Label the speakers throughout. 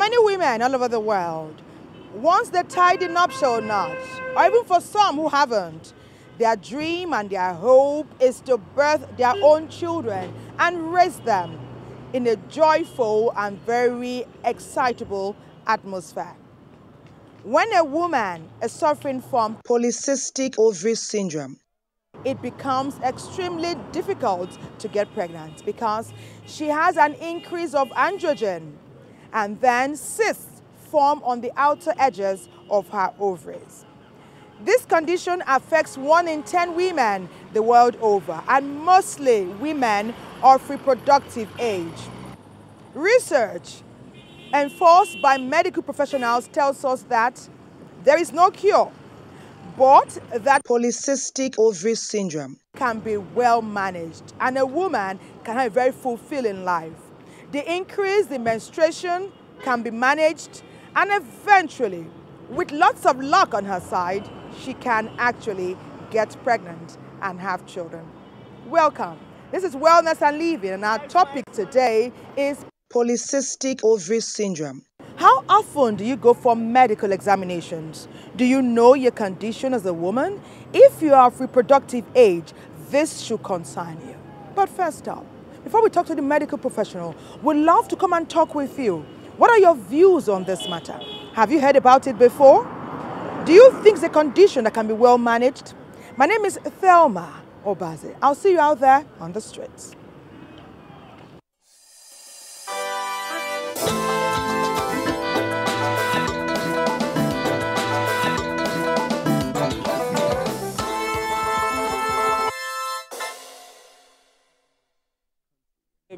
Speaker 1: many women all over the world, once they tie the nuptial knot, or even for some who haven't, their dream and their hope is to birth their own children and raise them in a joyful and very excitable atmosphere. When a woman is suffering from polycystic ovary syndrome, it becomes extremely difficult to get pregnant because she has an increase of androgen, and then cysts form on the outer edges of her ovaries. This condition affects 1 in 10 women the world over, and mostly women of reproductive age. Research enforced by medical professionals tells us that there is no cure, but that polycystic ovary syndrome can be well managed and a woman can have a very fulfilling life. The increase in menstruation can be managed, and eventually, with lots of luck on her side, she can actually get pregnant and have children. Welcome. This is Wellness and Living, and our topic today is polycystic ovary syndrome. How often do you go for medical examinations? Do you know your condition as a woman? If you are of reproductive age, this should concern you. But first up, before we talk to the medical professional, we'd love to come and talk with you. What are your views on this matter? Have you heard about it before? Do you think it's a condition that can be well managed? My name is Thelma. I'll see you out there on the streets.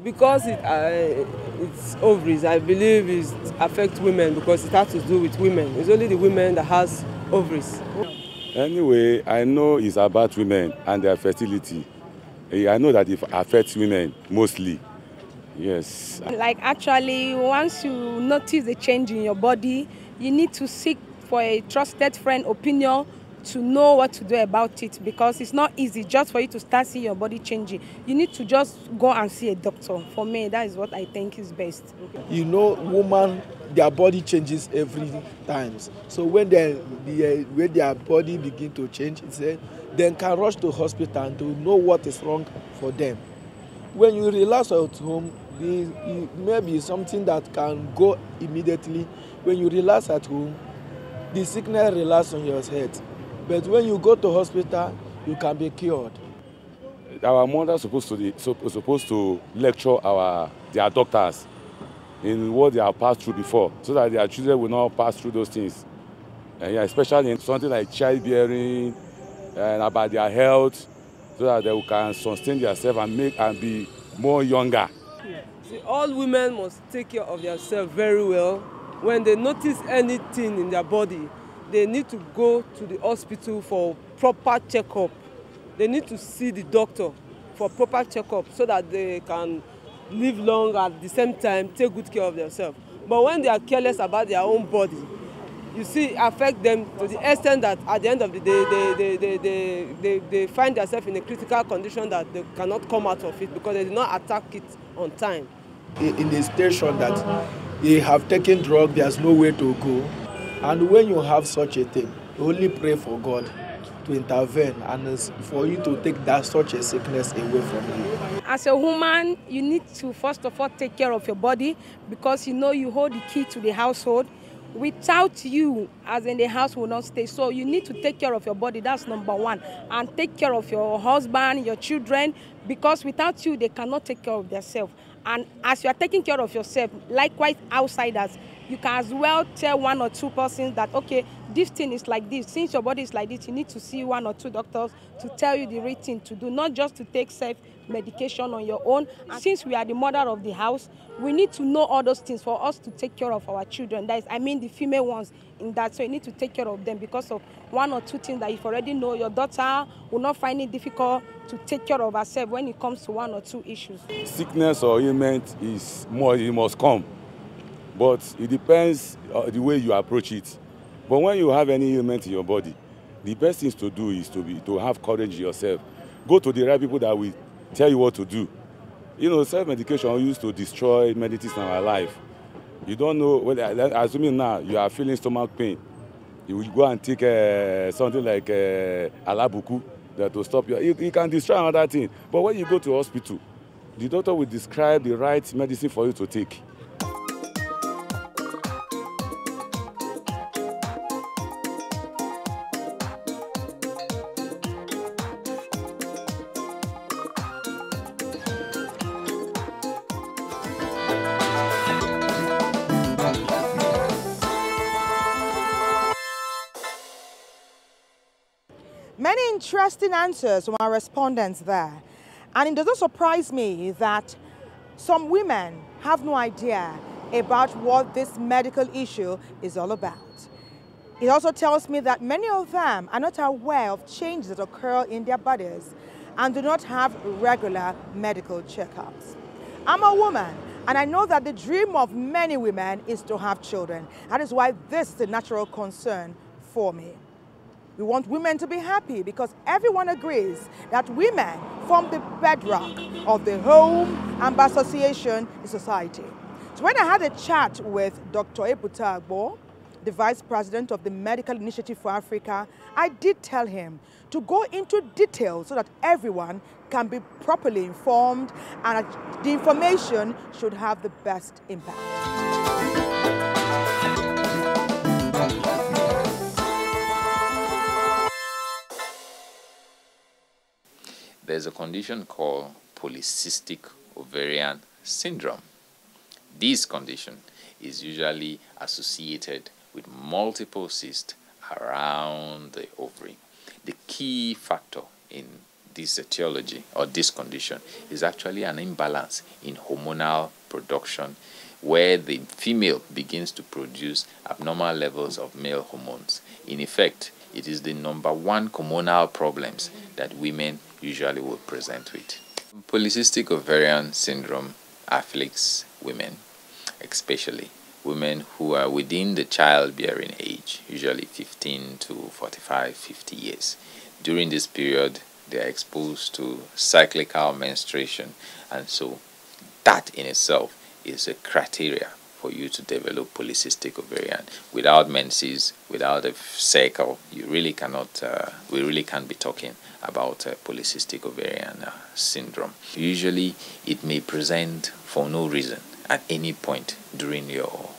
Speaker 2: Because it's ovaries, I believe it affects women because it has to do with women. It's only the women that has ovaries.
Speaker 3: Anyway, I know it's about women and their fertility. I know that it affects women mostly. Yes.
Speaker 4: Like actually, once you notice the change in your body, you need to seek for a trusted friend opinion to know what to do about it, because it's not easy just for you to start seeing your body changing. You need to just go and see a doctor. For me, that is what I think is best.
Speaker 5: You know, women, their body changes every time. So when their body begin to change, they can rush to hospital to know what is wrong for them. When you relax at home, it may be something that can go immediately. When you relax at home, the sickness relaxes on your head. But when you go to hospital, you can be cured.
Speaker 3: Our mothers are supposed to lecture their doctors in what they have passed through before, so that their children will not pass through those things. Yeah, especially in something like childbearing and about their health, so that they can sustain themselves and be more younger.
Speaker 2: See, all women must take care of themselves very well. When they notice anything in their body, they need to go to the hospital for proper checkup. They need to see the doctor for proper checkup so that they can live long, at the same time take good care of themselves. But when they are careless about their own body, you see, it affects them to the extent that at the end of the day, they find themselves in a critical condition that they cannot come out of it because they did not attack it on time.
Speaker 5: In the station that they have taken drugs, there's no way to go. And when you have such a thing, only pray for God to intervene and for you to take such a sickness away from you.
Speaker 4: As a woman, you need to first of all take care of your body, because you know you hold the key to the household. Without you, as in the house will not stay. So you need to take care of your body. That's number one. And take care of your husband, your children, because without you, they cannot take care of themselves. And as you are taking care of yourself, likewise outsiders, you can as well tell 1 or 2 persons that, okay, this thing is like this. Since your body is like this, you need to see 1 or 2 doctors to tell you the right thing to do, not just to take self-medication on your own. And since we are the mother of the house, we need to know all those things for us to take care of our children. That is, I mean the female ones in that. So you need to take care of them because of 1 or 2 things that you already know. Your daughter will not find it difficult to take care of herself when it comes to 1 or 2 issues.
Speaker 3: Sickness or ailment is more, it must come. But it depends the way you approach it. But when you have any ailment in your body, the best thing to do is to have courage yourself. Go to the right people that will tell you what to do. You know, self-medication used to destroy many things in our life. You don't know, well, assuming now you are feeling stomach pain, you will go and take something like alabuku to stop you can destroy another thing. But when you go to hospital, the doctor will describe the right medicine for you to take.
Speaker 1: Many interesting answers from our respondents there. And it doesn't surprise me that some women have no idea about what this medical issue is all about. It also tells me that many of them are not aware of changes that occur in their bodies and do not have regular medical checkups. I'm a woman, and I know that the dream of many women is to have children. That is why this is a natural concern for me. We want women to be happy because everyone agrees that women form the bedrock of the home and by association in society. So when I had a chat with Dr. Ebuta Agbo, the Vice President of the Medical Initiative for Africa, I did tell him to go into detail so that everyone can be properly informed and the information should have the best impact.
Speaker 6: There's a condition called polycystic ovarian syndrome. This condition is usually associated with multiple cysts around the ovary. The key factor in this etiology or this condition is actually an imbalance in hormonal production where the female begins to produce abnormal levels of male hormones. In effect, it is the #1 hormonal problems that women usually will present with. Polycystic ovarian syndrome afflicts women, especially women who are within the childbearing age, usually 15 to 45, 50 years. During this period, they are exposed to cyclical menstruation, and so that in itself is a criteria for you to develop polycystic ovarian. Without menses, without a cycle, you really cannot. We really can't be talking about polycystic ovarian syndrome. Usually, it may present for no reason at any point during your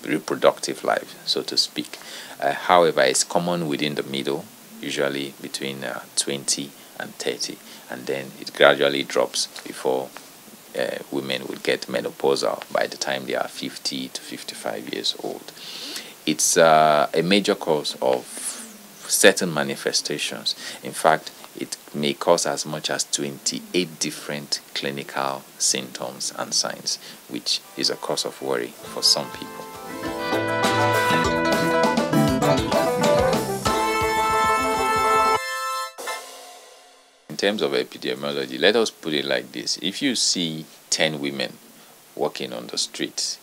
Speaker 6: reproductive life, so to speak. However, it's common within the middle, usually between 20 and 30, and then it gradually drops before women would get menopausal by the time they are 50 to 55 years old. It's a major cause of certain manifestations. In fact, it may cause as much as 28 different clinical symptoms and signs, which is a cause of worry for some people. In terms of epidemiology, let us put it like this. If you see 10 women walking on the streets,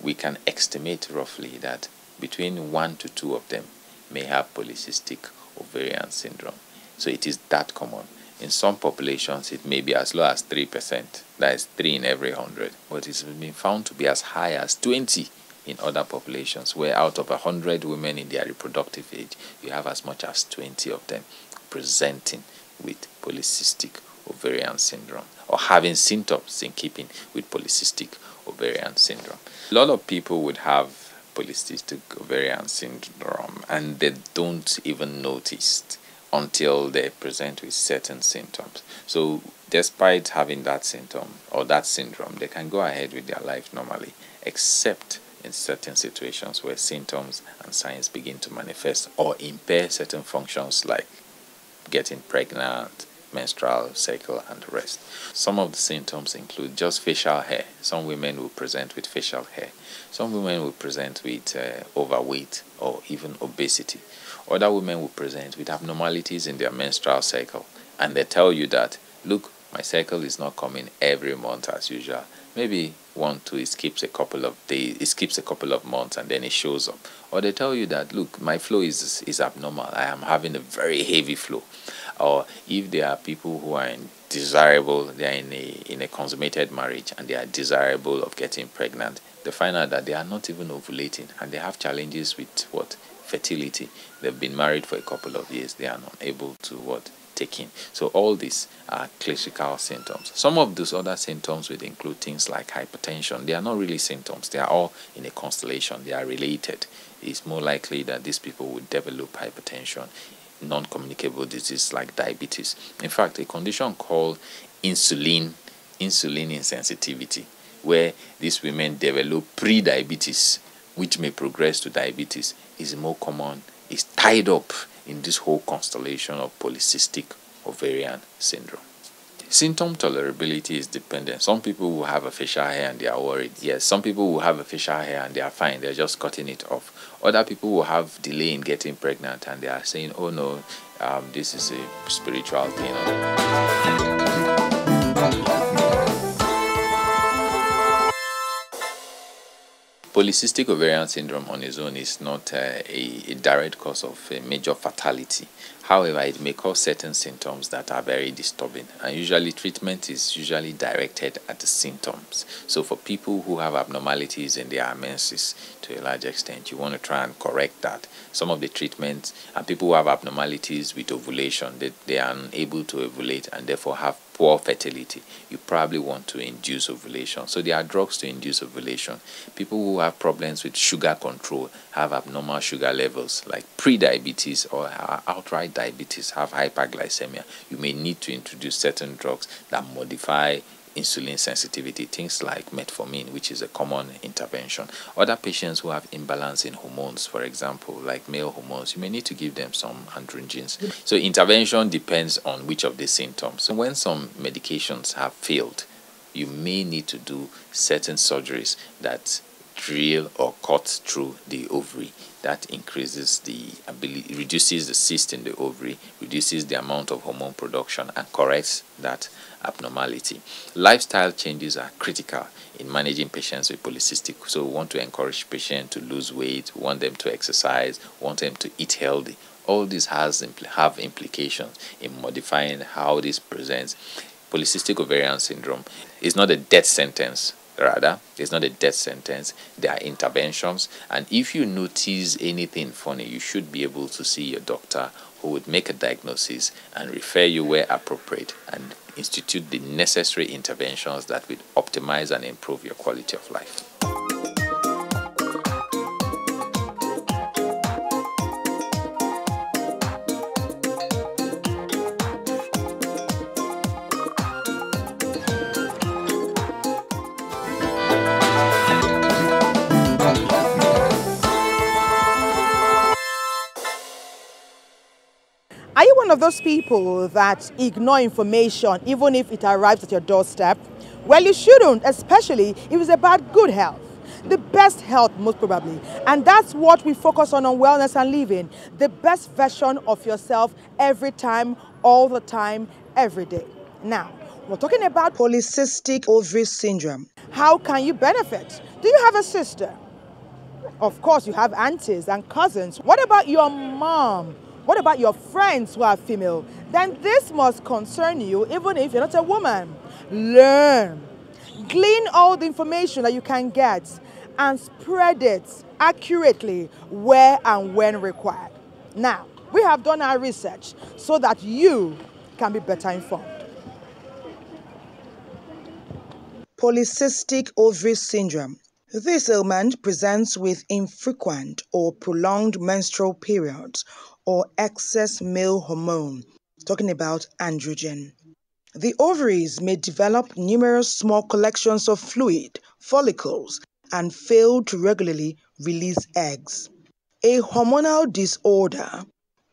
Speaker 6: we can estimate roughly that between 1 to 2 of them may have polycystic ovarian syndrome. So it is that common. In some populations, it may be as low as 3%. That is 3 in every 100. But it's been found to be as high as 20 in other populations, where out of 100 women in their reproductive age, you have as much as 20 of them presenting with polycystic ovarian syndrome or having symptoms in keeping with polycystic ovarian syndrome. A lot of people would have polycystic ovarian syndrome and they don't even notice until they present with certain symptoms. So despite having that symptom or that syndrome, they can go ahead with their life normally, except in certain situations where symptoms and signs begin to manifest or impair certain functions like getting pregnant, menstrual cycle, and the rest. Some of the symptoms include just facial hair. Some women will present with facial hair. Some women will present with overweight or even obesity. Other women will present with abnormalities in their menstrual cycle, and they tell you that, look, my cycle is not coming every month as usual. maybe 1, 2, it skips a couple of days, it skips a couple of months, and then it shows up. Or they tell you that, look, my flow is abnormal, I am having a very heavy flow. Or if there are people who are desirable, they are in a consummated marriage and they are desirable of getting pregnant, they find out that they are not even ovulating and they have challenges with what? Fertility. They've been married for a couple of years, they are not able to what? Taking. So all these are classical symptoms. Some of those other symptoms would include things like hypertension. They are not really symptoms, they are all in a constellation, they are related. It's more likely that these people would develop hypertension, non-communicable disease like diabetes. In fact, a condition called insulin insensitivity, where these women develop pre-diabetes which may progress to diabetes, is more common, is tied up in this whole constellation of polycystic ovarian syndrome. Symptom tolerability is dependent. Some people will have a facial hair and they are worried. Yes, some people will have a facial hair and they are fine, they're just cutting it off. Other people will have delay in getting pregnant and they are saying, oh no, this is a spiritual thing. Polycystic ovarian syndrome on its own is not a direct cause of a major fatality. However, it may cause certain symptoms that are very disturbing, and usually treatment is usually directed at the symptoms. So for people who have abnormalities in their menses, to a large extent, you want to try and correct that. Some of the treatments, and people who have abnormalities with ovulation, they are unable to ovulate and therefore have poor fertility, you probably want to induce ovulation. So there are drugs to induce ovulation. People who have problems with sugar control, have abnormal sugar levels like pre-diabetes or outright diabetes, have hyperglycemia, you may need to introduce certain drugs that modify insulin sensitivity, things like metformin, which is a common intervention. Other patients who have imbalance in hormones, for example, like male hormones, you may need to give them some androgens. So intervention depends on which of the symptoms. So when some medications have failed, you may need to do certain surgeries that drill or cut through the ovary. That increases the ability, reduces the cyst in the ovary, reduces the amount of hormone production, and corrects that abnormality. Lifestyle changes are critical in managing patients with polycystic. So we want to encourage patients to lose weight, we want them to exercise, we want them to eat healthy. All this have implications in modifying how this presents. Polycystic ovarian syndrome is not a death sentence. Rather, it's not a death sentence. There are interventions, and if you notice anything funny, you should be able to see your doctor, who would make a diagnosis and refer you where appropriate and institute the necessary interventions that will optimize and improve your quality of life.
Speaker 1: Are you one of those people that ignore information even if it arrives at your doorstep? Well, you shouldn't, especially if it's about good health. The best health, most probably. And that's what we focus on Wellness and Living. The best version of yourself every time, all the time, every day. Now, we're talking about polycystic ovary syndrome. How can you benefit? Do you have a sister? Of course, you have aunties and cousins. What about your mom? What about your friends who are female? Then this must concern you even if you're not a woman. Learn. Glean all the information that you can get and spread it accurately where and when required. Now, we have done our research so that you can be better informed. Polycystic ovary syndrome. This ailment presents with infrequent or prolonged menstrual periods or excess male hormone, talking about androgen. The ovaries may develop numerous small collections of fluid, follicles, and fail to regularly release eggs. A hormonal disorder,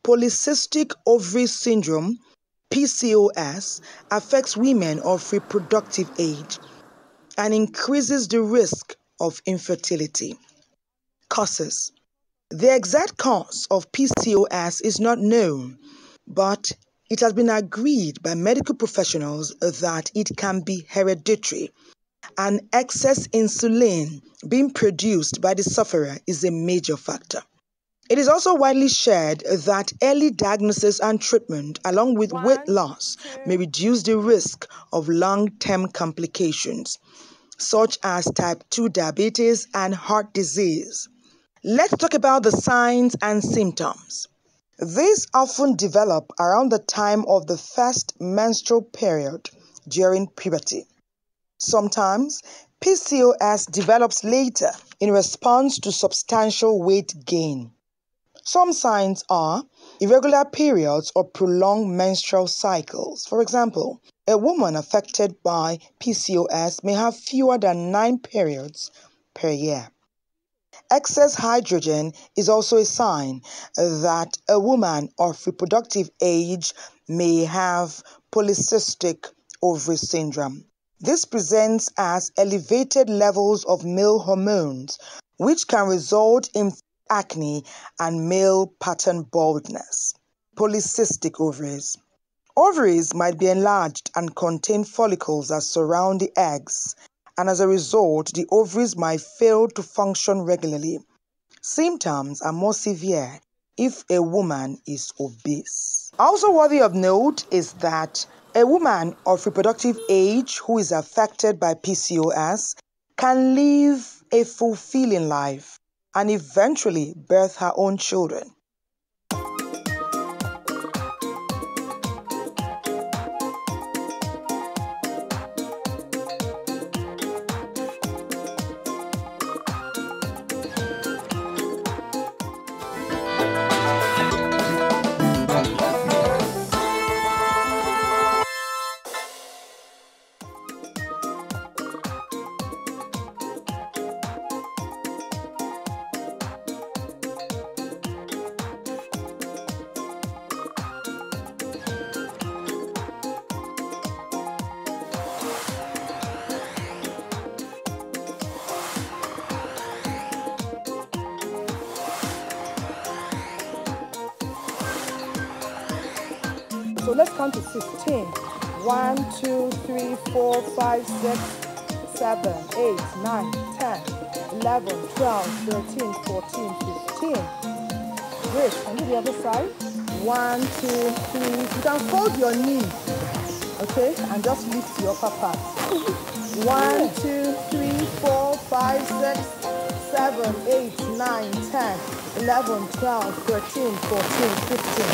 Speaker 1: polycystic ovary syndrome, PCOS, affects women of reproductive age and increases the risk of infertility. Causes. The exact cause of PCOS is not known, but it has been agreed by medical professionals that it can be hereditary and excess insulin being produced by the sufferer is a major factor. It is also widely shared that early diagnosis and treatment, along with weight loss, may reduce the risk of long-term complications, such as type 2 diabetes and heart disease. Let's talk about the signs and symptoms. These often develop around the time of the first menstrual period during puberty. Sometimes, PCOS develops later in response to substantial weight gain. Some signs are irregular periods or prolonged menstrual cycles. For example, a woman affected by PCOS may have fewer than 9 periods per year. Excess hydrogen is also a sign that a woman of reproductive age may have polycystic ovary syndrome. This presents as elevated levels of male hormones, which can result in acne and male pattern baldness. Polycystic ovaries. Ovaries might be enlarged and contain follicles that surround the eggs, and as a result, the ovaries might fail to function regularly. Symptoms are more severe if a woman is obese. Also worthy of note is that a woman of reproductive age who is affected by PCOS can live a fulfilling life and eventually birth her own children. So let's count to 15. 1, 2, 3, 4, 5, 6, 7, 8, 9, 10, 11, 12, 13, 14, 15. Great. Can you do the other side? 1, 2, 3. You can fold your knee, okay, and just lift your upper part. 1, 2, 3, 4, 5, 6, 7, 8, 9, 10, 11, 12, 13, 14, 15.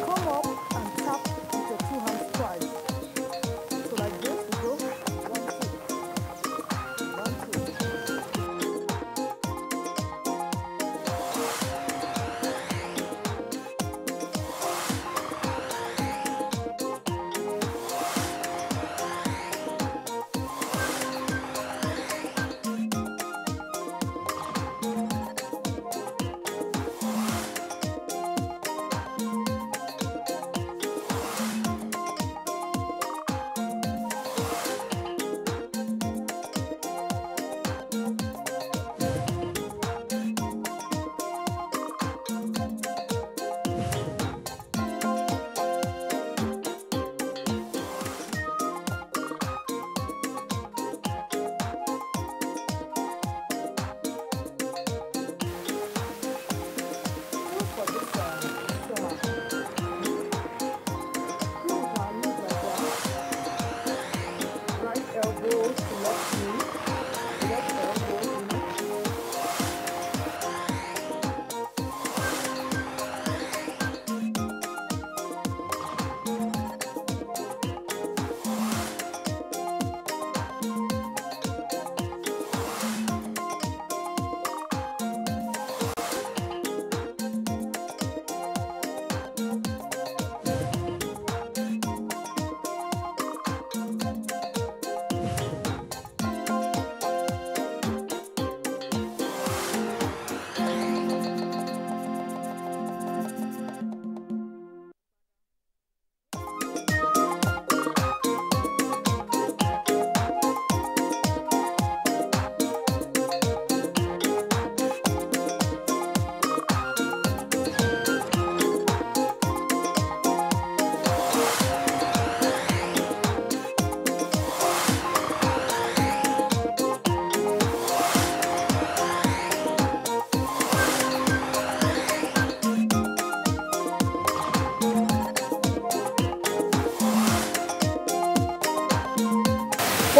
Speaker 1: Come up and tap with your 2 hands twice. So like this, we go 1, 2, 1, 2.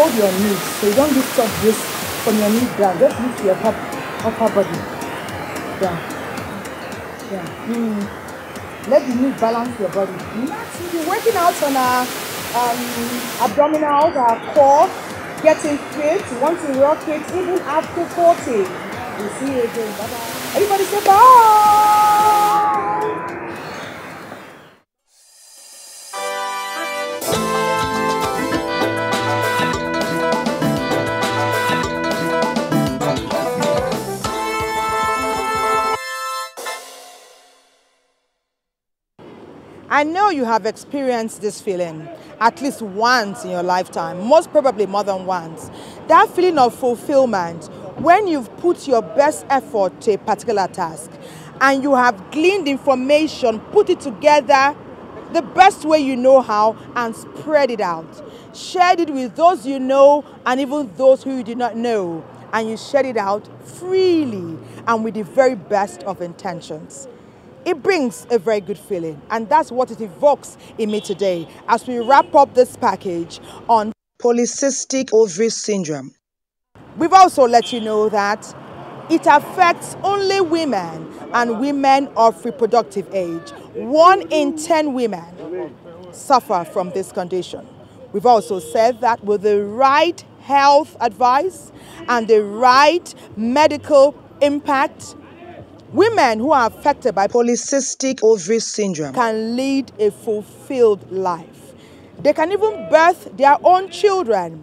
Speaker 1: hold your knees so you don't lift up this from your knees down. Just lift your upper body down. Yeah. Let the knees balance your body. We're working out on our abdominals, our core, getting fit. We want to rock it even after 40. We'll see you again. Bye-bye. Everybody say bye. I know you have experienced this feeling at least once in your lifetime, most probably more than once. That feeling of fulfillment when you've put your best effort to a particular task and you have gleaned information, put it together the best way you know how and spread it out. Shared it with those you know and even those who you did not know, and you shared it out freely and with the very best of intentions. It brings a very good feeling, and that's what it evokes in me today as we wrap up this package on polycystic ovary syndrome. We've also let you know that it affects only women and women of reproductive age. 1 in 10 women suffer from this condition. We've also said that with the right health advice and the right medical impact, women who are affected by polycystic ovary syndrome can lead a fulfilled life. They can even birth their own children,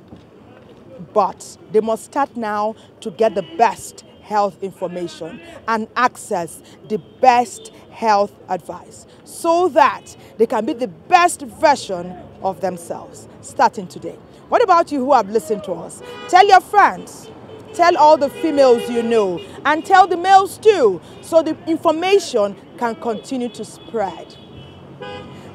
Speaker 1: but they must start now to get the best health information and access the best health advice so that they can be the best version of themselves starting today. What about you who have listened to us? Tell your friends. Tell all the females you know, and tell the males too, so the information can continue to spread.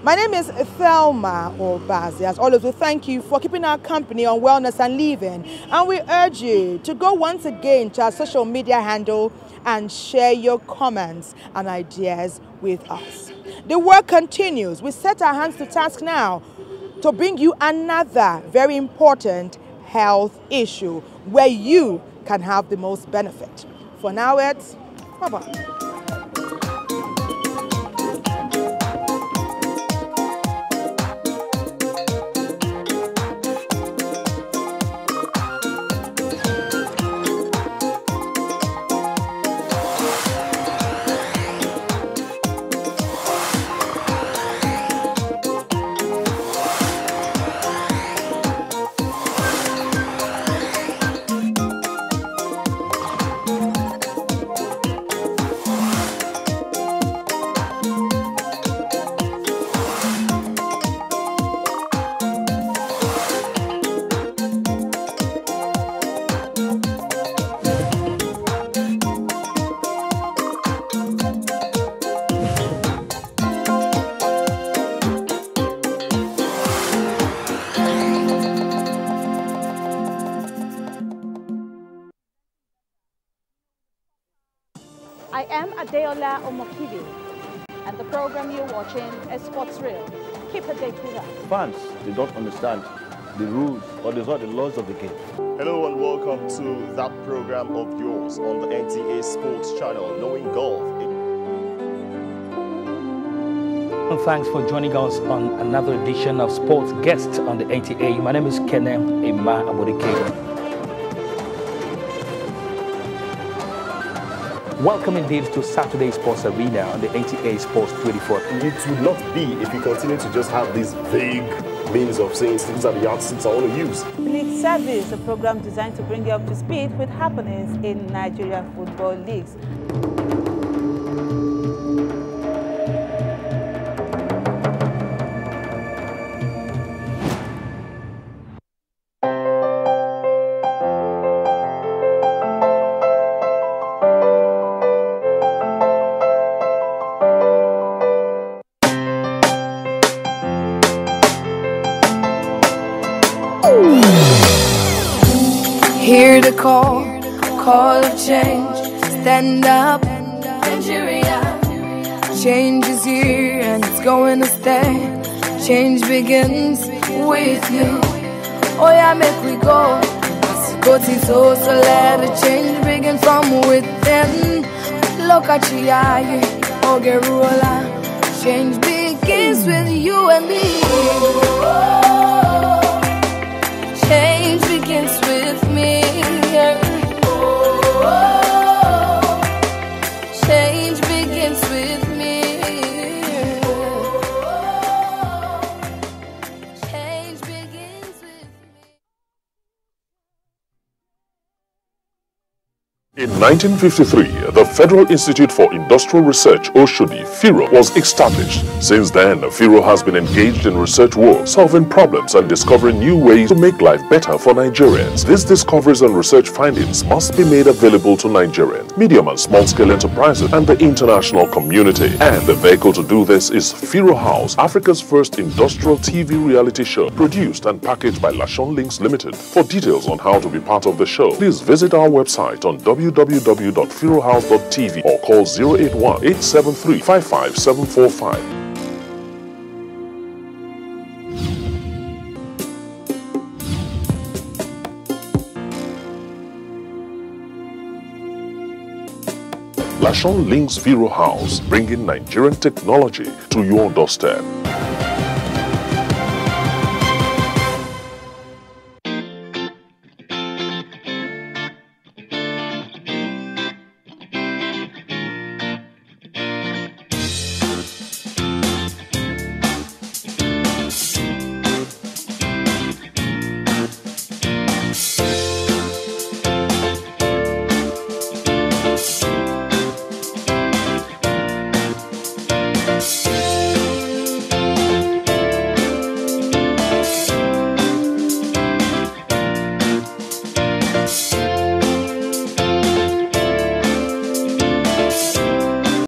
Speaker 1: My name is Thelma Obazi. As always, we thank you for keeping our company on Wellness and Living, and we urge you to go once again to our social media handle and share your comments and ideas with us. The work continues. We set our hands to task now to bring you another very important health issue where you can have the most benefit. For now, it's bye-bye.
Speaker 7: I am Adeola Omokibi, and the program you're watching is Sports Real. Keep a date with us.
Speaker 8: Fans, they don't understand the rules or the laws of the game.
Speaker 9: Hello and welcome to that program of yours on the NTA Sports Channel, Knowing Golf.
Speaker 10: And thanks for joining us on another edition of Sports Guests on the NTA. My name is Kenem Emma Abodike. Welcome indeed to Saturday Sports Arena on the NTA Sports 24.
Speaker 9: It would not be if you continue to just have these vague means of saying these are the yardsticks I want to use.
Speaker 11: League Service, a program designed to bring you up to speed with happenings in Nigeria football leagues.
Speaker 12: Hear the call of change. Stand up, Nigeria. Change is here and it's going to stay. Change begins with you. Oh yeah, make we go. Go to so let the change begin from within. Look at you, oh get ruler. Change begins with you and me. Change begins with me. Change begins with me. Change begins with me.
Speaker 13: In 1953, the Federal Institute for Industrial Research, Oshodi, FIRO, was established. Since then, FIRO has been engaged in research work, solving problems and discovering new ways to make life better for Nigerians. These discoveries and research findings must be made available to Nigerians, medium and small-scale enterprises, and the international community. And the vehicle to do this is FIRO House, Africa's first industrial TV reality show, produced and packaged by Lashon Links Limited. For details on how to be part of the show, please visit our website on www.firohouse.tv or call 081-873-55745. Lashon Links FIRO House, bringing Nigerian technology to your doorstep.